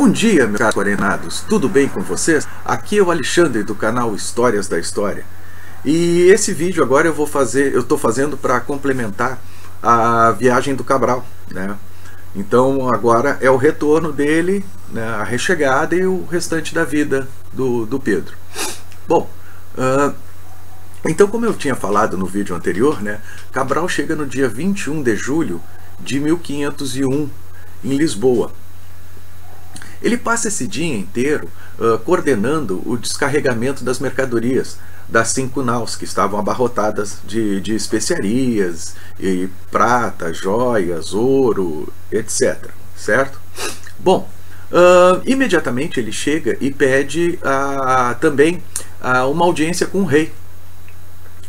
Bom dia, meus caros quarenados, tudo bem com vocês? Aqui é o Alexandre do canal Histórias da História. E esse vídeo agora eu estou fazendo para complementar a viagem do Cabral, né? Então agora é o retorno dele, né, a rechegada e o restante da vida do Pedro. Bom, então como eu tinha falado no vídeo anterior, né, Cabral chega no dia 21 de julho de 1501 em Lisboa. Ele passa esse dia inteiro coordenando o descarregamento das mercadorias das 5 naus que estavam abarrotadas de especiarias, e prata, joias, ouro, etc. Certo? Bom, imediatamente ele chega e pede também uma audiência com o rei,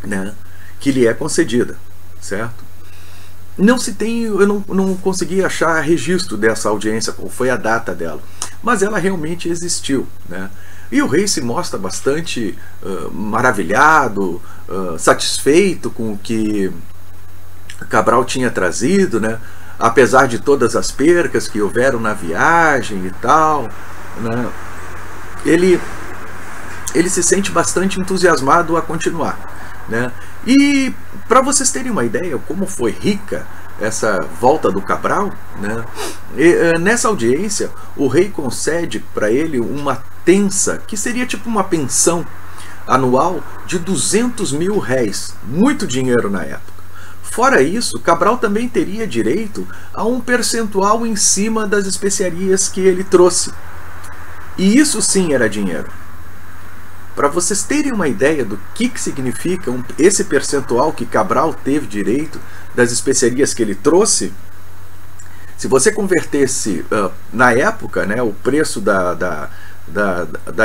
né, que lhe é concedida, certo? Não se tem, eu não consegui achar registro dessa audiência, qual foi a data dela, mas ela realmente existiu, né? E o rei se mostra bastante maravilhado, satisfeito com o que Cabral tinha trazido, né? Apesar de todas as percas que houveram na viagem e tal, né? Ele se sente bastante entusiasmado a continuar, né? E para vocês terem uma ideia como foi rica essa volta do Cabral, né? Nessa audiência o rei concede para ele uma tensa, que seria tipo uma pensão anual de 200 mil réis, muito dinheiro na época. Fora isso, Cabral também teria direito a um percentual em cima das especiarias que ele trouxe. E isso sim era dinheiro. Para vocês terem uma ideia do que significa esse percentual que Cabral teve direito das especiarias que ele trouxe, se você convertesse na época, né, o preço da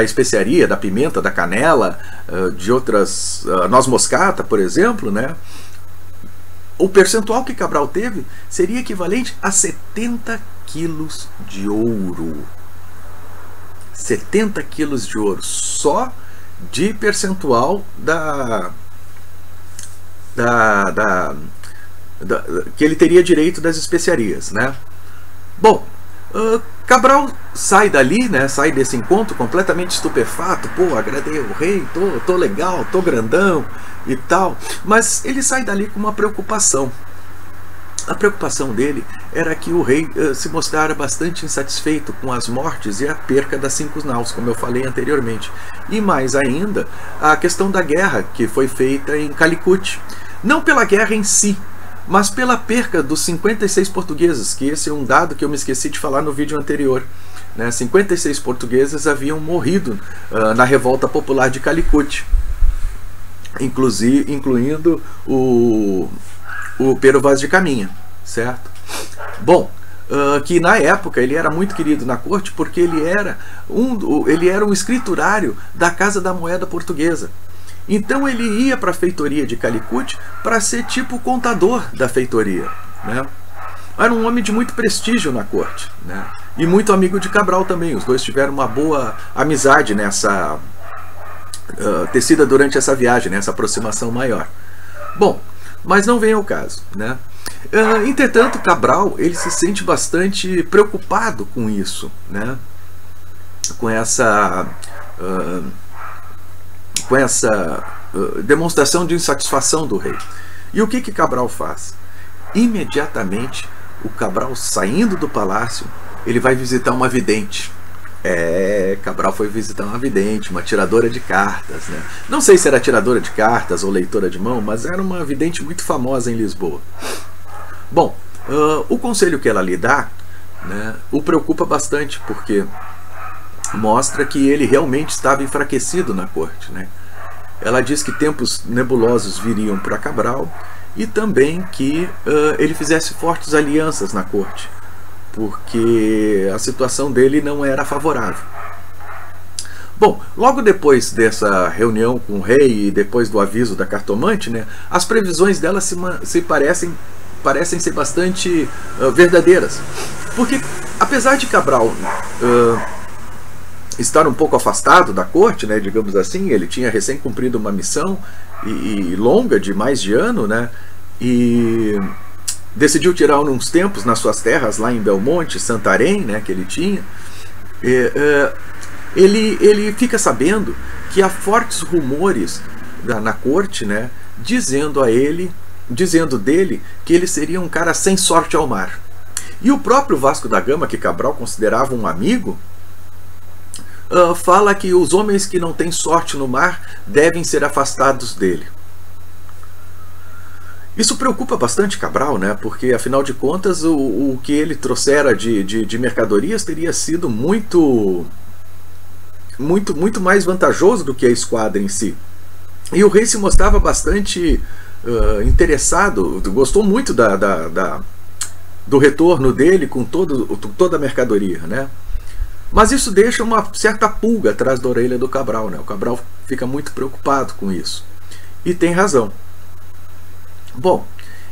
especiaria, da pimenta, da canela, de outras, noz moscata, por exemplo, né, o percentual que Cabral teve seria equivalente a 70 quilos de ouro. 70 quilos de ouro, só de percentual que ele teria direito das especiarias, né? Bom, Cabral sai dali, né? Sai desse encontro completamente estupefato. Pô, agradei o rei, tô legal, tô grandão e tal. Mas ele sai dali com uma preocupação. A preocupação dele era que o rei se mostrara bastante insatisfeito com as mortes e a perca das 5 naus, como eu falei anteriormente. E mais ainda, a questão da guerra que foi feita em Calicut. Não pela guerra em si, mas pela perca dos 56 portugueses, que esse é um dado que eu me esqueci de falar no vídeo anterior, né? 56 portugueses haviam morrido na revolta popular de Calicut, incluindo o Pero Vaz de Caminha, certo? Bom, que na época ele era muito querido na corte porque ele era um escriturário da Casa da Moeda Portuguesa. Então ele ia para a feitoria de Calicut para ser tipo contador da feitoria, né? Era um homem de muito prestígio na corte, né? E muito amigo de Cabral também. Os dois tiveram uma boa amizade nessa tecida durante essa viagem, nessa aproximação maior. Bom, mas não vem ao caso, né? Entretanto, Cabral ele se sente bastante preocupado com isso, né? Com essa demonstração de insatisfação do rei. E o que Cabral faz? Imediatamente, o Cabral, saindo do palácio, ele vai visitar uma vidente. Cabral foi visitar uma vidente, uma tiradora de cartas, né? Não sei se era tiradora de cartas ou leitora de mão, mas era uma vidente muito famosa em Lisboa. Bom, o conselho que ela lhe dá, né, o preocupa bastante, porque mostra que ele realmente estava enfraquecido na corte, né? Ela diz que tempos nebulosos viriam para Cabral e também que ele fizesse fortes alianças na corte, porque a situação dele não era favorável. Bom, logo depois dessa reunião com o rei e depois do aviso da cartomante, né, as previsões dela parecem ser bastante verdadeiras, porque apesar de Cabral estar um pouco afastado da corte, né, digamos assim, ele tinha recém cumprido uma missão e longa de mais de ano, né, e decidiu tirar uns tempos nas suas terras lá em Belmonte, Santarém, né, que ele tinha. Ele fica sabendo que há fortes rumores na corte, né, dizendo dele que ele seria um cara sem sorte ao mar. E o próprio Vasco da Gama, que Cabral considerava um amigo, fala que os homens que não têm sorte no mar devem ser afastados dele. Isso preocupa bastante Cabral, né? Porque afinal de contas o que ele trouxera de mercadorias teria sido muito mais vantajoso do que a esquadra em si. E o rei se mostrava bastante interessado, gostou muito do retorno dele com toda a mercadoria, né? Mas isso deixa uma certa pulga atrás da orelha do Cabral, né? O Cabral fica muito preocupado com isso. E tem razão. Bom,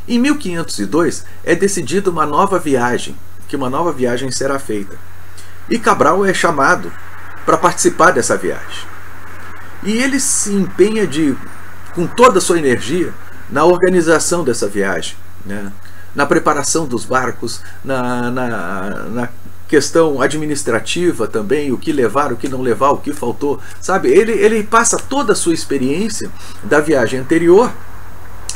em 1502 é decidida uma nova viagem, que uma nova viagem será feita. E Cabral é chamado para participar dessa viagem. E ele se empenha com toda a sua energia na organização dessa viagem, né? Na preparação dos barcos, na questão administrativa também, o que levar, o que não levar, o que faltou, sabe? Ele passa toda a sua experiência da viagem anterior,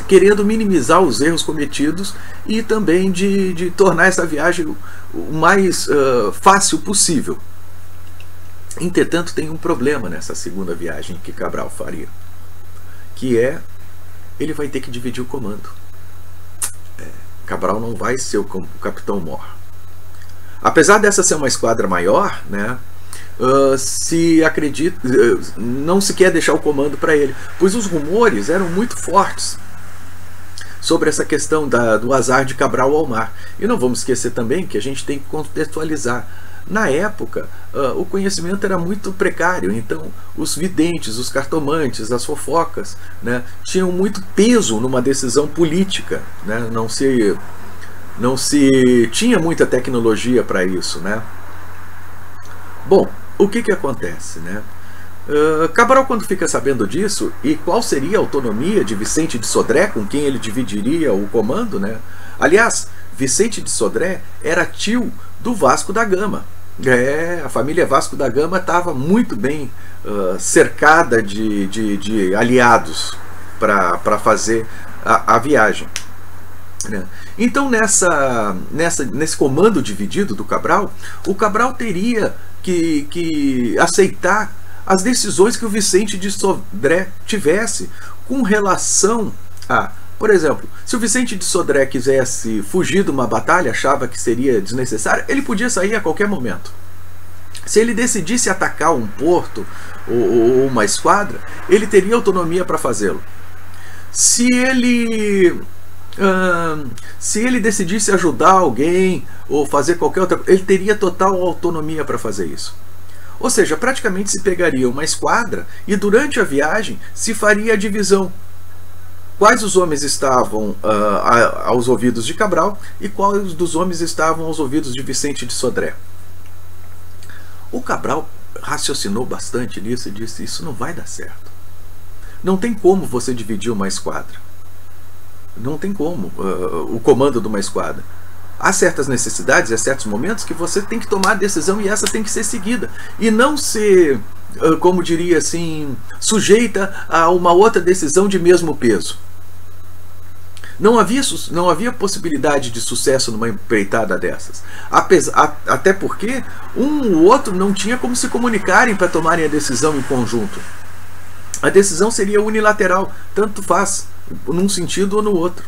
querendo minimizar os erros cometidos e também de tornar essa viagem o mais fácil possível. Entretanto, tem um problema nessa segunda viagem que Cabral faria, que ele vai ter que dividir o comando. Cabral não vai ser o Capitão Mor. Apesar dessa ser uma esquadra maior, né, não se quer deixar o comando para ele, pois os rumores eram muito fortes sobre essa questão do azar de Cabral ao mar. E não vamos esquecer também que a gente tem que contextualizar. Na época, o conhecimento era muito precário, então os videntes, os cartomantes, as fofocas, né, tinham muito peso numa decisão política, né? Não se tinha muita tecnologia para isso, né? Bom, o que acontece, né? Cabral, quando fica sabendo disso, e qual seria a autonomia de Vicente de Sodré, com quem ele dividiria o comando, né? Aliás, Vicente de Sodré era tio do Vasco da Gama. A família Vasco da Gama estava muito bem cercada de aliados para fazer a viagem, né? Então, nesse comando dividido do Cabral, o Cabral teria que aceitar as decisões que o Vicente de Sodré tivesse com relação a... Por exemplo, se o Vicente de Sodré quisesse fugir de uma batalha, achava que seria desnecessário, ele podia sair a qualquer momento. Se ele decidisse atacar um porto ou uma esquadra, ele teria autonomia para fazê-lo. Se ele decidisse ajudar alguém ou fazer qualquer outra coisa, ele teria total autonomia para fazer isso. Ou seja, praticamente se pegaria uma esquadra e durante a viagem se faria a divisão. Quais os homens estavam aos ouvidos de Cabral e quais dos homens estavam aos ouvidos de Vicente de Sodré. O Cabral raciocinou bastante nisso e disse: isso não vai dar certo. Não tem como você dividir uma esquadra. Não tem como o comando de uma esquadra. Há certas necessidades e há certos momentos que você tem que tomar a decisão e essa tem que ser seguida. E não ser, como diria assim, sujeita a uma outra decisão de mesmo peso. Não havia possibilidade de sucesso numa empreitada dessas. Até porque um ou outro não tinha como se comunicarem para tomarem a decisão em conjunto. A decisão seria unilateral, tanto faz, num sentido ou no outro.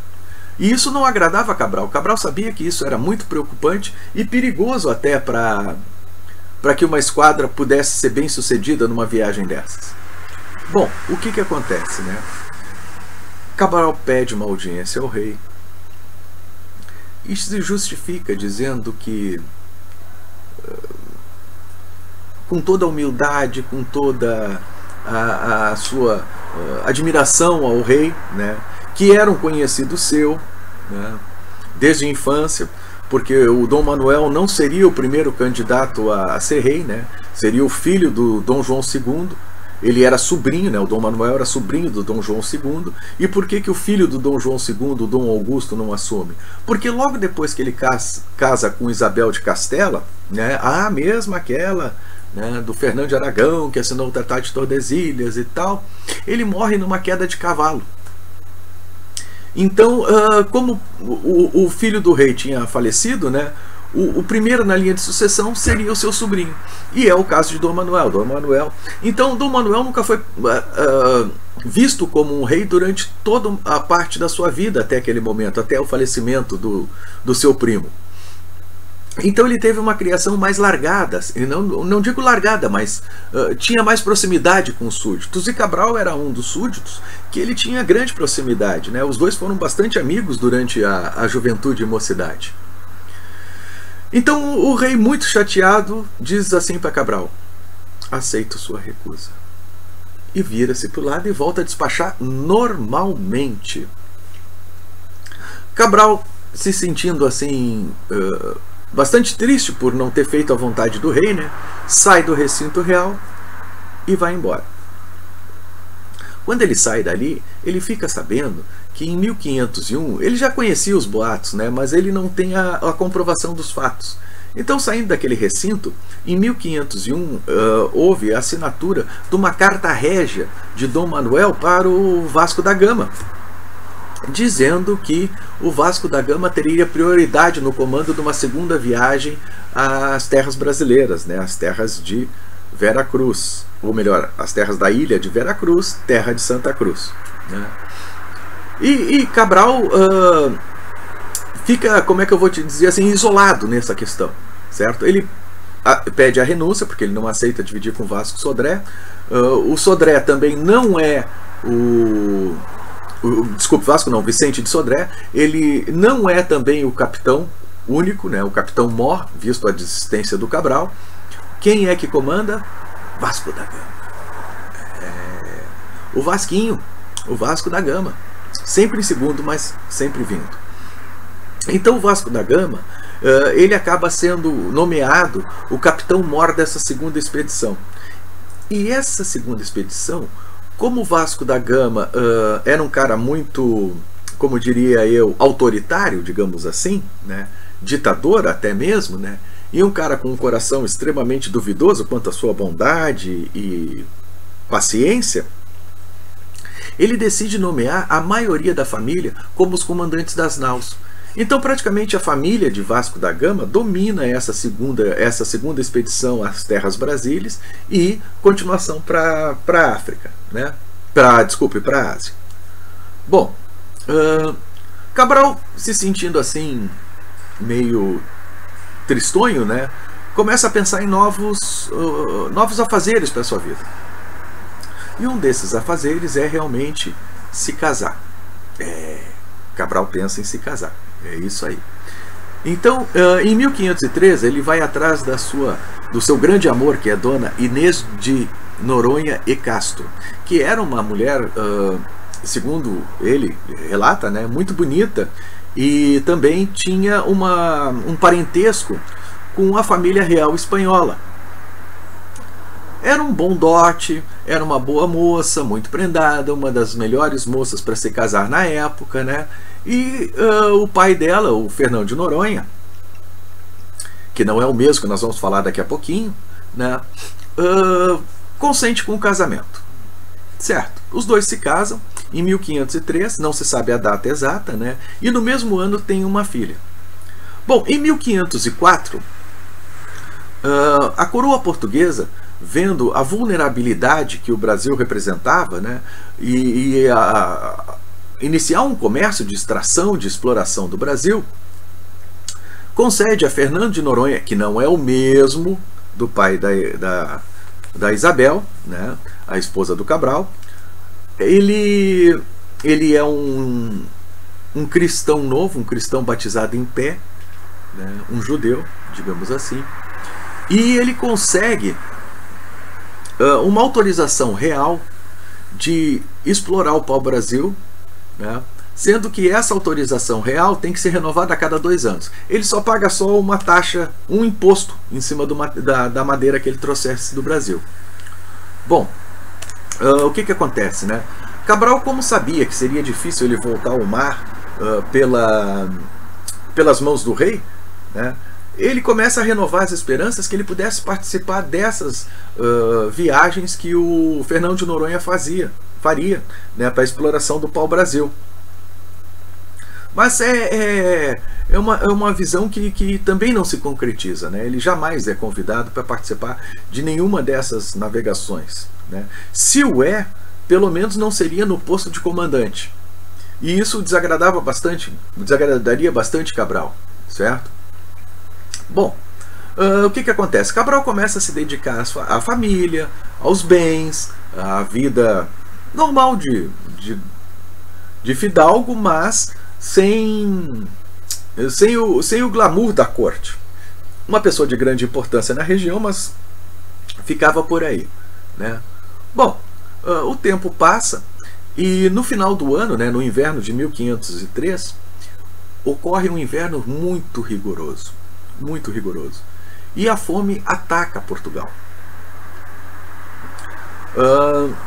E isso não agradava a Cabral. Cabral sabia que isso era muito preocupante e perigoso até para que uma esquadra pudesse ser bem sucedida numa viagem dessas. Bom, o que acontece, né? Cabral pede uma audiência ao rei e se justifica dizendo que, com toda a humildade, com toda a sua admiração ao rei, né, que era um conhecido seu, né, desde a infância, porque o Dom Manuel não seria o primeiro candidato a ser rei, né, seria o filho do Dom João II, ele era sobrinho, né? O Dom Manuel era sobrinho do Dom João II. E por que que o filho do Dom João II, o Dom Augusto, não assume? Porque logo depois que ele casa com Isabel de Castela, né? A mesma aquela, né, do Fernando de Aragão, que assinou o Tratado de Tordesilhas e tal, ele morre numa queda de cavalo. Então, como o filho do rei tinha falecido, né, o primeiro na linha de sucessão seria o seu sobrinho. E é o caso de Dom Manuel. Então, Dom Manuel nunca foi visto como um rei durante toda a parte da sua vida até aquele momento, até o falecimento do seu primo. Então ele teve uma criação mais largada, não digo largada, mas tinha mais proximidade com os súditos. E Cabral era um dos súditos que ele tinha grande proximidade, né? Os dois foram bastante amigos durante a juventude e mocidade. Então o rei, muito chateado, diz assim para Cabral: aceito sua recusa. E vira-se para o lado e volta a despachar normalmente. Cabral, se sentindo assim bastante triste por não ter feito a vontade do rei, né, sai do recinto real e vai embora. Quando ele sai dali, ele fica sabendo que em 1501, ele já conhecia os boatos, né, mas ele não tem a comprovação dos fatos. Então, saindo daquele recinto, em 1501, houve a assinatura de uma carta régia de Dom Manuel para o Vasco da Gama, dizendo que o Vasco da Gama teria prioridade no comando de uma segunda viagem às terras brasileiras, né, as terras de Veracruz, ou melhor, as terras da ilha de Veracruz, terra de Santa Cruz, né. E Cabral fica, como é que eu vou te dizer assim, isolado nessa questão, certo? Ele pede a renúncia, porque ele não aceita dividir com Vasco Sodré. O Sodré também não é desculpe, Vasco não, Vicente de Sodré, ele não é também o capitão único, né, o capitão mor, visto a desistência do Cabral. Quem é que comanda? Vasco da Gama. O Vasquinho, o Vasco da Gama. Sempre em segundo, mas sempre vindo. Então o Vasco da Gama, ele acaba sendo nomeado o capitão mor dessa segunda expedição. E essa segunda expedição, como o Vasco da Gama era um cara muito, como diria eu, autoritário, digamos assim, né, ditador até mesmo, né, e um cara com um coração extremamente duvidoso quanto à sua bondade e paciência, ele decide nomear a maioria da família como os comandantes das naus. Então praticamente a família de Vasco da Gama domina essa segunda expedição às terras brasílias e continuação para a África, né? Desculpe, para a Ásia. Bom, Cabral, se sentindo assim meio tristonho, né, começa a pensar em novos afazeres para a sua vida. E um desses afazeres é realmente se casar. Cabral pensa em se casar. É isso aí. Então, em 1513, ele vai atrás do seu grande amor, que é Dona Inês de Noronha e Castro, que era uma mulher, segundo ele relata, né, muito bonita, e também tinha um parentesco com a família real espanhola. Era um bom dote, era uma boa moça, muito prendada, uma das melhores moças para se casar na época, né? E o pai dela, o Fernando de Noronha, que não é o mesmo que nós vamos falar daqui a pouquinho, né, consente com o casamento. Certo, os dois se casam em 1503, não se sabe a data exata, né, e no mesmo ano tem uma filha. Bom, em 1504, a coroa portuguesa, vendo a vulnerabilidade que o Brasil representava, né, e iniciar um comércio de extração, de exploração do Brasil, concede a Fernando de Noronha, que não é o mesmo do pai da Isabel, né, a esposa do Cabral. Ele é um cristão novo, um cristão batizado em pé, né, um judeu, digamos assim, e ele consegue uma autorização real de explorar o pau-brasil, né, sendo que essa autorização real tem que ser renovada a cada 2 anos. Ele só paga só uma taxa, um imposto em cima da madeira que ele trouxesse do Brasil. Bom, o que acontece, né? Cabral, como sabia que seria difícil ele voltar ao mar pelas mãos do rei, né, ele começa a renovar as esperanças que ele pudesse participar dessas viagens que o Fernão de Noronha faria, né, para a exploração do pau-brasil. Mas é uma visão que também não se concretiza, né? Ele jamais é convidado para participar de nenhuma dessas navegações, né? Se o é, pelo menos não seria no posto de comandante. E isso desagradaria bastante Cabral, certo? Bom, o que acontece? Cabral começa a se dedicar à família, aos bens, à vida normal de fidalgo, mas sem o glamour da corte. Uma pessoa de grande importância na região, mas ficava por aí, né? Bom, o tempo passa e no final do ano, né, no inverno de 1503, ocorre um inverno muito rigoroso, e a fome ataca Portugal.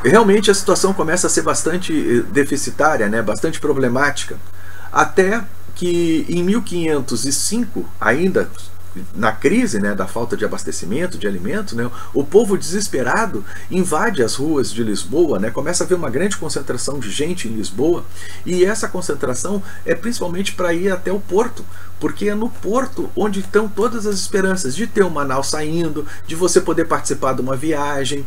Realmente a situação começa a ser bastante deficitária, né, bastante problemática, até que em 1505, ainda na crise, né, da falta de abastecimento de alimentos, né, o povo desesperado invade as ruas de Lisboa, né, começa a haver uma grande concentração de gente em Lisboa, e essa concentração é principalmente para ir até o porto, porque é no porto onde estão todas as esperanças de ter uma nau saindo, de você poder participar de uma viagem,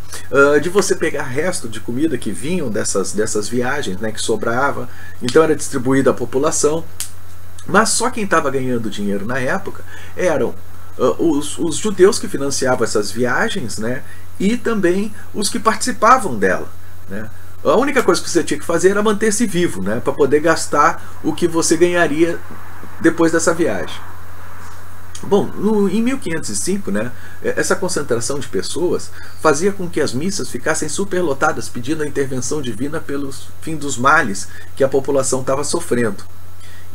de você pegar resto de comida que vinham dessas viagens, né, que sobrava, então era distribuída à população. Mas só quem estava ganhando dinheiro na época eram os judeus que financiavam essas viagens, né, e também os que participavam dela, né. A única coisa que você tinha que fazer era manter-se vivo, né, para poder gastar o que você ganharia depois dessa viagem. Bom, em 1505, né, essa concentração de pessoas fazia com que as missas ficassem superlotadas, pedindo a intervenção divina pelo fim dos males que a população estava sofrendo.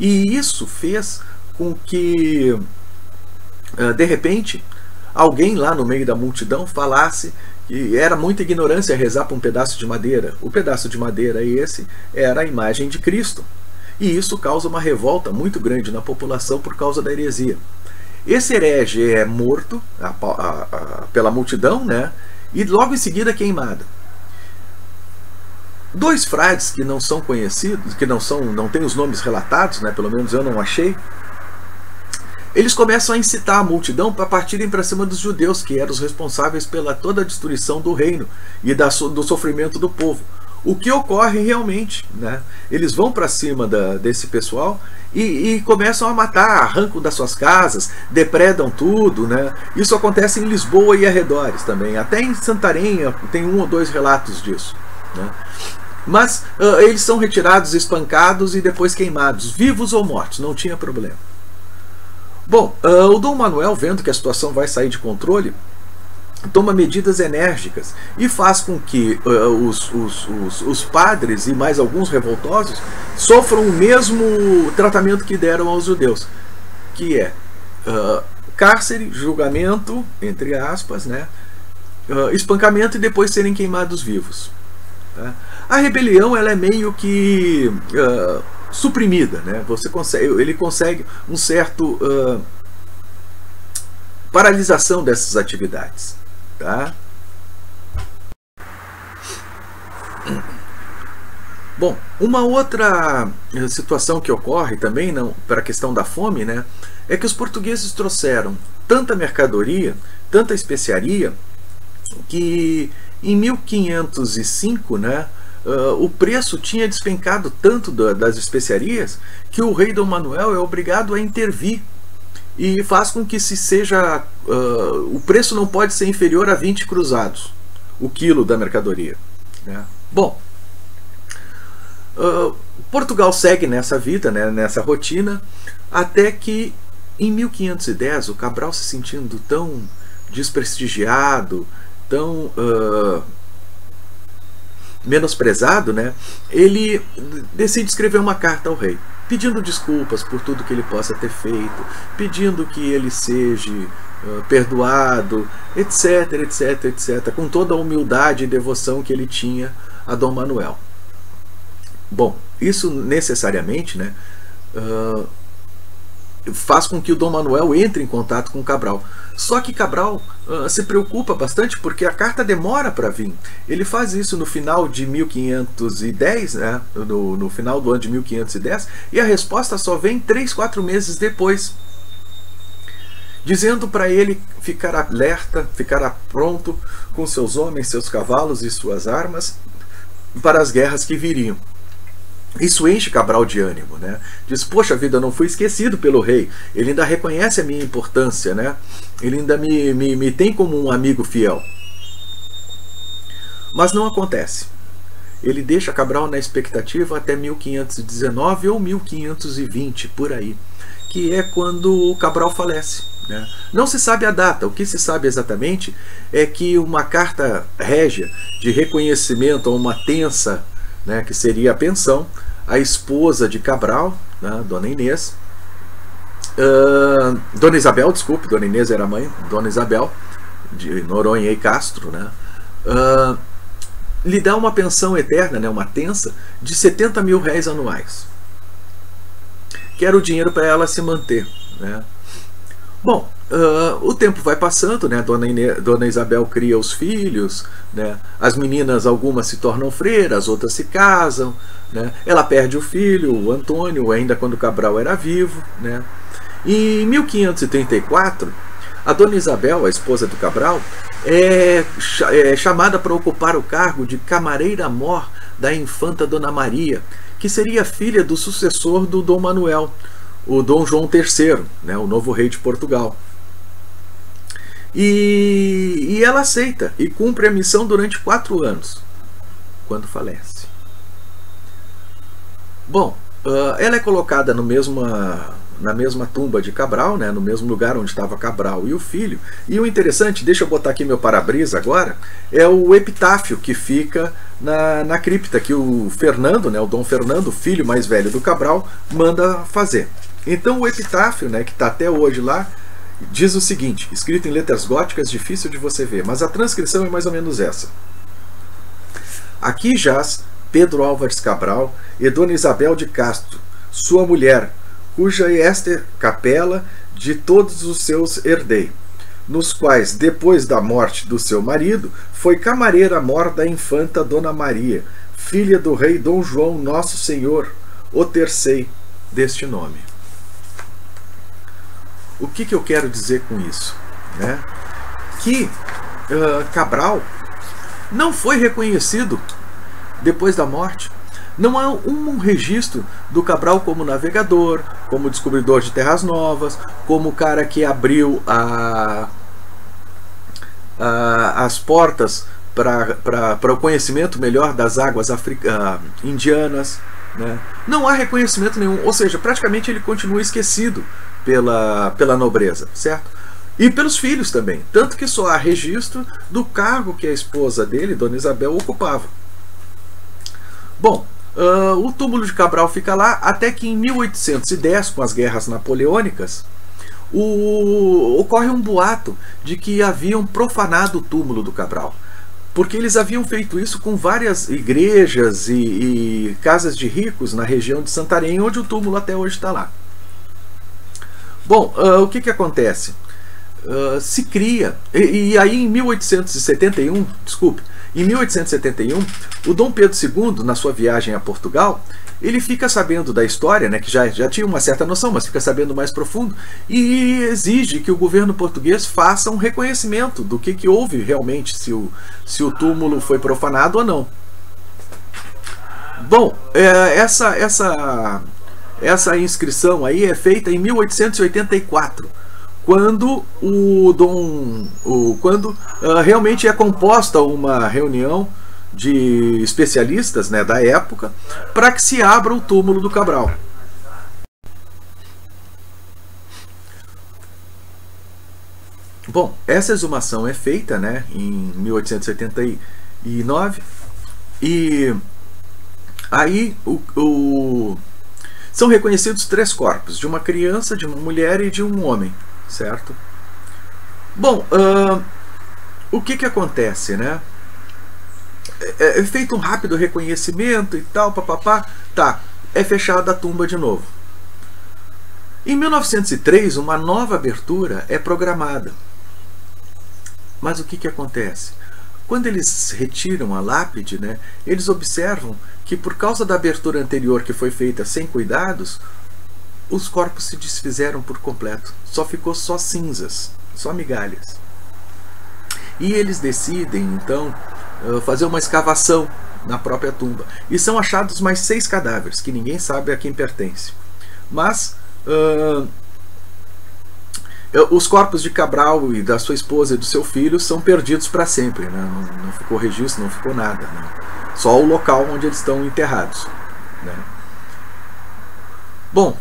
E isso fez com que, de repente, alguém lá no meio da multidão falasse que era muita ignorância rezar para um pedaço de madeira. O pedaço de madeira esse era a imagem de Cristo. E isso causa uma revolta muito grande na população por causa da heresia. Esse herege é morto pela multidão, né? E logo em seguida queimado. Dois frades que não são conhecidos, que não têm os nomes relatados, né, pelo menos eu não achei, eles começam a incitar a multidão para partirem para cima dos judeus, que eram os responsáveis pela toda a destruição do reino e do sofrimento do povo. O que ocorre realmente, né? Eles vão para cima desse pessoal e começam a matar, arrancam das suas casas, depredam tudo, né? Isso acontece em Lisboa e arredores também, até em Santarém tem 1 ou 2 relatos disso, né? Mas eles são retirados, espancados e depois queimados, vivos ou mortos, não tinha problema. Bom, o Dom Manuel, vendo que a situação vai sair de controle, toma medidas enérgicas e faz com que os padres e mais alguns revoltosos sofram o mesmo tratamento que deram aos judeus, que é cárcere, julgamento, entre aspas, né, espancamento e depois serem queimados vivos. Tá? A rebelião ela é meio que suprimida, né? Ele consegue um certo paralisação dessas atividades, tá? Bom, uma outra situação que ocorre também para a questão da fome, né, é que os portugueses trouxeram tanta mercadoria, tanta especiaria, que em 1505, né, o preço tinha despencado tanto das especiarias que o rei Dom Manuel é obrigado a intervir e faz com que o preço não pode ser inferior a 20 cruzados o quilo da mercadoria, né? Bom, Portugal segue nessa vida, né, nessa rotina, até que em 1510 o Cabral, se sentindo tão desprestigiado, tão menosprezado, né, ele decide escrever uma carta ao rei. pedindo desculpas por tudo que ele possa ter feito, pedindo que ele seja perdoado, etc, etc, etc, com toda a humildade e devoção que ele tinha a Dom Manuel. Bom, isso necessariamente, né, faz com que o Dom Manuel entre em contato com Cabral. Só que Cabral se preocupa bastante porque a carta demora para vir. Ele faz isso no final de 1510, né, no final do ano de 1510, e a resposta só vem 3, 4 meses depois, dizendo para ele ficar alerta, ficar pronto com seus homens, seus cavalos e suas armas para as guerras que viriam. Isso enche Cabral de ânimo, né? Diz, poxa vida, eu não fui esquecido pelo rei, ele ainda reconhece a minha importância, né? Ele ainda me tem como um amigo fiel. Mas não acontece. Ele deixa Cabral na expectativa até 1519 ou 1520, por aí, que é quando Cabral falece, né? Não se sabe a data. O que se sabe exatamente é que uma carta régia de reconhecimento a uma tensa, né, que seria a pensão, a esposa de Cabral, né, Dona Inês, Dona Isabel, desculpe, Dona Inês era a mãe, Dona Isabel, de Noronha e Castro, né, lhe dá uma pensão eterna, né, uma tensa, de 70 mil réis anuais, que era o dinheiro para ela se manter, né. Bom, o tempo vai passando, né? Dona Isabel cria os filhos, né? As meninas, algumas se tornam freiras, outras se casam, né? Ela perde o filho, o Antônio, ainda quando Cabral era vivo, né? E em 1534, a Dona Isabel, a esposa do Cabral, é chamada para ocupar o cargo de camareira-mor da infanta Dona Maria, que seria filha do sucessor do Dom Manuel, o Dom João III, né, o novo rei de Portugal. E ela aceita e cumpre a missão durante 4 anos, quando falece. Bom, ela é colocada na mesma tumba de Cabral, né, no mesmo lugar onde estava Cabral e o filho. E o interessante, deixa eu botar aqui meu para-brisa agora, é o epitáfio que fica na cripta, que o Fernando, né, o Dom Fernando, filho mais velho do Cabral, manda fazer. Então o epitáfio, né, que está até hoje lá, diz o seguinte, escrito em letras góticas, difícil de você ver, mas a transcrição é mais ou menos essa. Aqui jaz Pedro Álvares Cabral e Dona Isabel de Castro, sua mulher, cuja é esta capela de todos os seus herdei, nos quais, depois da morte do seu marido, foi camareira-mor da infanta Dona Maria, filha do rei Dom João Nosso Senhor, o terceiro deste nome. O que eu quero dizer com isso? Né? Que Cabral não foi reconhecido depois da morte. Não há um registro do Cabral como navegador, como descobridor de terras novas, como o cara que abriu as portas para o conhecimento melhor das águas indianas. Né? Não há reconhecimento nenhum, ou seja, praticamente ele continua esquecido pela nobreza, certo? E pelos filhos também, tanto que só há registro do cargo que a esposa dele, Dona Isabel, ocupava. Bom, o túmulo de Cabral fica lá até que em 1810, com as guerras napoleônicas, ocorre um boato de que haviam profanado o túmulo do Cabral, porque eles haviam feito isso com várias igrejas e casas de ricos na região de Santarém, onde o túmulo até hoje está lá. Bom, o que acontece? Se cria, e aí em 1871, o Dom Pedro II, na sua viagem a Portugal, ele fica sabendo da história, né, que já tinha uma certa noção, mas fica sabendo mais profundo, e exige que o governo português faça um reconhecimento do que houve realmente, se o túmulo foi profanado ou não. Bom, essa inscrição aí é feita em 1884, quando realmente é composta uma reunião de especialistas, né, da época, para que se abra o túmulo do Cabral. Bom, essa exumação é feita, né, em 1889, e aí São reconhecidos 3 corpos, de uma criança, de uma mulher e de um homem, certo? Bom, o que acontece, né? É feito um rápido reconhecimento e tal, papapá, tá, é fechada a tumba de novo. Em 1903, uma nova abertura é programada. Mas o que acontece? Quando eles retiram a lápide, né, eles observam que por causa da abertura anterior que foi feita sem cuidados, os corpos se desfizeram por completo. Só ficou só cinzas, só migalhas. E eles decidem, então, fazer uma escavação na própria tumba. E são achados mais 6 cadáveres, que ninguém sabe a quem pertence. Mas os corpos de Cabral e da sua esposa e do seu filho são perdidos para sempre, né? Não ficou registro, não ficou nada, né? Só o local onde eles estão enterrados, né? Bom,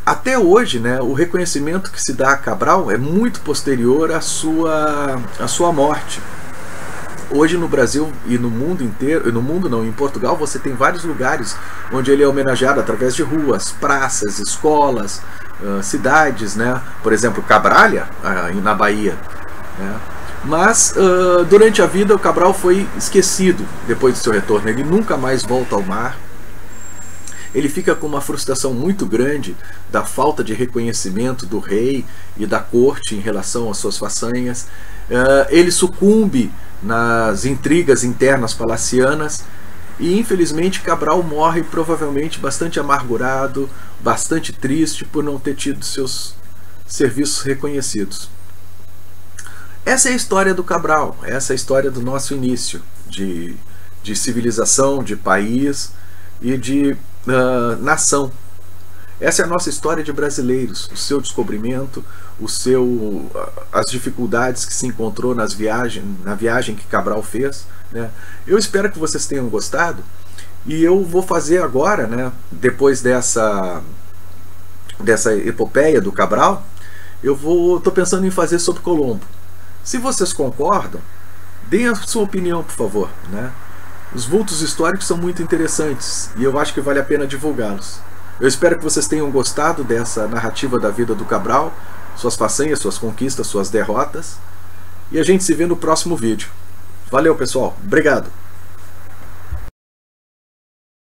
até hoje, né, o reconhecimento que se dá a Cabral é muito posterior à sua morte. Hoje no Brasil e no mundo inteiro, no mundo não, em Portugal, você tem vários lugares onde ele é homenageado através de ruas, praças, escolas, cidades, né? Por exemplo, Cabralha, na Bahia, né? Mas durante a vida o Cabral foi esquecido depois do seu retorno. Ele nunca mais volta ao mar. Ele fica com uma frustração muito grande da falta de reconhecimento do rei e da corte em relação às suas façanhas. Ele sucumbe nas intrigas internas palacianas e infelizmente Cabral morre provavelmente bastante amargurado, bastante triste por não ter tido seus serviços reconhecidos. Essa é a história do Cabral, essa é a história do nosso início de civilização, de país e de nação. Essa é a nossa história de brasileiros, o seu descobrimento, as dificuldades que se encontrou na viagem que Cabral fez, né? Eu espero que vocês tenham gostado e eu vou fazer agora, né, depois dessa epopeia do Cabral, estou pensando em fazer sobre Colombo. Se vocês concordam, deem a sua opinião, por favor, né? Os vultos históricos são muito interessantes e eu acho que vale a pena divulgá-los. Eu espero que vocês tenham gostado dessa narrativa da vida do Cabral, suas façanhas, suas conquistas, suas derrotas. E a gente se vê no próximo vídeo. Valeu, pessoal. Obrigado.